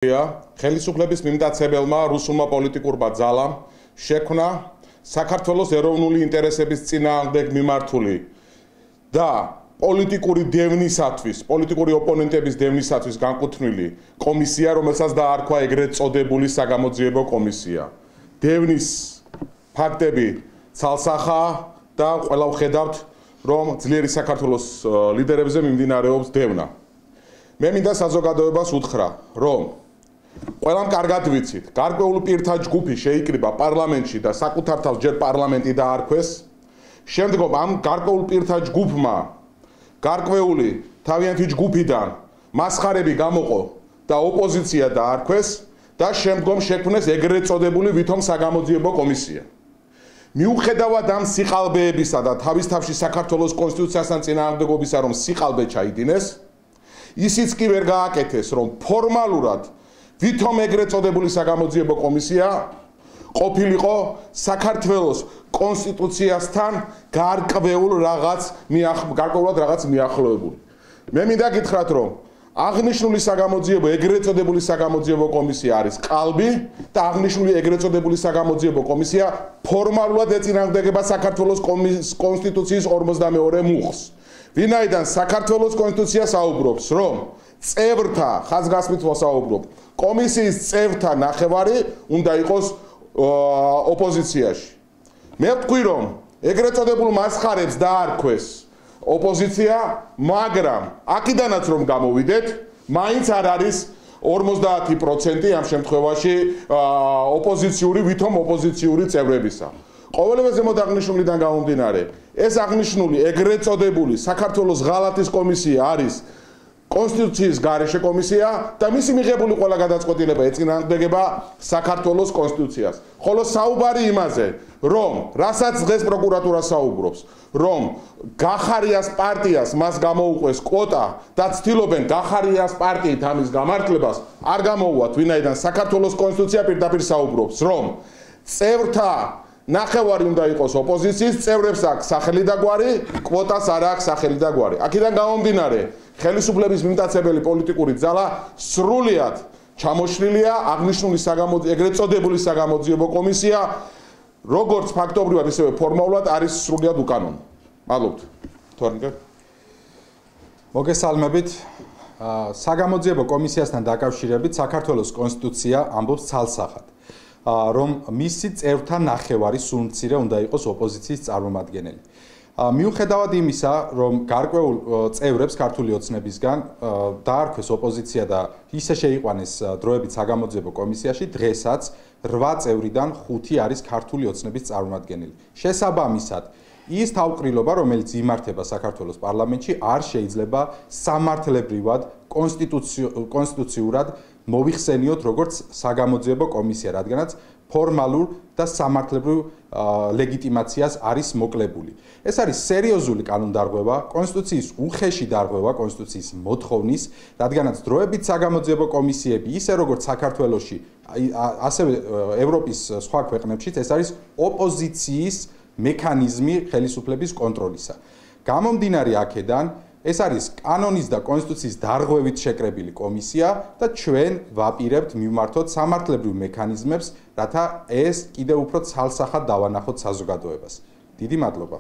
ხელისუფლების მიმტაცებელმა რუსულმა პოლიტიკურმა ძალამ შექმნა საქართველოს ეროვნული ინტერესების წინააღმდეგ მიმართული და პოლიტიკური დევნისათვის, პოლიტიკური ოპონენტების დევნისათვის განკუთვნილი კომისია, რომელსაც დაარქვა ეგრეთ წოდებული საგამოძიებო კომისია. დევნის ფაქტები ცალსახაა და ყველა ვხედავთ, რომ ძლიერი საქართველოს ლიდერებზე მიმდინარეობს დევნა. მე მინდა საზოგადოებას უთხრა, რომ ყველამ კარგად ვიცით, გარკვეული პირთა ჯგუფი შეიკრიბა პარლამენტში და საკუთარ თავს ჯერ პარლამენტი დაარქვეს. შემდგომ ამ გარკვეულ პირთა ჯგუფმა გარკვეული თავიანთი ჯგუფიდან მასხარები გამოყო და ოპოზიცია დაარქვეს და შემდგომ შექმნეს ეგრეთ წოდებული ვითომ საგამოძიებო კომისია. მიუხედავად ამ სიყალბეებისა და თავის თავში საქართველოს კონსტიტუციასთან წინააღმდეგობისა, რომ სიყალბე ჩაიდინეს, ისიც კი ვერ გააკეთეს, რომ ფორმალურად ვითომ ეგრეთ წოდებული საგამოძიებო კომისია ყოფილიყო საქართველოს კონსტიტუციასთან გარკვეულად რაღაც მიახლოებული. მე მინდა გითხრათ, რომ აღნიშნული საგამოძიებო ეგრეთ წოდებული საგამოძიებო კომისია არის ყალბი და აღნიშნული ეგრეთ წოდებული საგამოძიებო კომისია ფორმალურად ეწინააღმდეგება საქართველოს კონსტიტუციის 42 მუხლს. ვინაიდან საქართველოს კონსტიტუცია საუბრობს, რომ წევრთა ხაზგასმით ვასაუბრობ, კომისიის წევრთა ნახევარი უნდა იყოს ოპოზიციაში. მე ვთქვი, რომ ეგრეთ წოდებულ მასხარებს დაარქვეს ოპოზიცია, მაგრამ აქედანაც რომ გამოვიდეთ, მაინც არ არის 50% ამ შემთხვევაში ოპოზიციური, ვითომ ოპოზიციური წევრებისა. ყოველივე ზემოთ აღნიშნულიდან გამომდინარე, ეს აღნიშნული ეგრეთ წოდებული საქართველოს ღალატის კომისია არის კონსტიტუციის გარეშე კომისია და მისი მიღებული ყველა გადაწყვეტილება ეწინააღმდეგება საქართველოს კონსტიტუციას. ხოლო საუბარი იმაზე, რომ რასაც დღეს პროკურატურა საუბრობს, რომ გახარიას პარტიას მას გამოუყვეს კვოტა და ცდილობენ გახარიას პარტიით ამის გამართლებას, არ გამოუვათ, ვინაიდან საქართველოს კონსტიტუცია პირდაპირ საუბრობს, რომ წევრთა ნახევარი უნდა იყოს ოპოზიციის, წევრებს აქვს სახელი და გვარი, კვოტას არ აქვს სახელი და გვარი. აქედან გამომდინარე, ხელისუფლების მიმტაცებელი პოლიტიკური ძალა სრულიად ჩამოშლილია აღნიშნული ეგრეთ წოდებული საგამოძიებო კომისია, როგორც ფაქტობრივად, ისევე ფორმალურად არის სრულიად უკანონო. მადლობთ. თორნიკე. მოგესალმებით. საგამოძიებო კომისიასთან დაკავშირებით საქართველოს კონსტიტუცია ამბობს ცალსახად, რომ მისი წევრთა ნახევარი სულმცირე უნდა იყოს ოპოზიციის წარმომადგენელი. მიუხედავად იმისა, რომ გარკვეულ წევრებს ქართული ოცნებისგან დაარქვეს ოპოზიცია და ისე შეიყვანეს დროებით საგამოძიებო კომისიაში, დღესაც 8 წევრიდან 5 არის ქართული ოცნების წარმომადგენელი. შესაბამისად, ის თავყრილობა, რომელიც იმართება საქართველოს პარლამენტში, არ შეიძლება სამართლებრივად, კონსტიტუციურად მოიხსენიოთ როგორც საგამოძიებო კომისია, რადგანაც ფორმალურ და სამართლებრივ ლეგიტიმაციას არის მოკლებული. ეს არის სერიოზული კანონდარღვევა, კონსტიტუციის უხეში დარღვევა, კონსტიტუციის მოთხოვნის, რადგანაც დროებით საგამოძიებო კომისიები, ისე როგორც საქართველოში, ასევე ევროპის სხვა ქვეყნებშიც, ეს არის ოპოზიციის მექანიზმი ხელისუფლების კონტროლისა. გამომდინარე აქედან, ეს არის კანონის და კონსტიტუციის დარღვევით შეკრებილი კომისია და ჩვენ ვაპირებთ მივმართოთ სამართლებრივ მექანიზმებს, რათა ეს კიდევ უფრო ცალსახად დავანახოთ საზოგადოებას. დიდი მადლობა.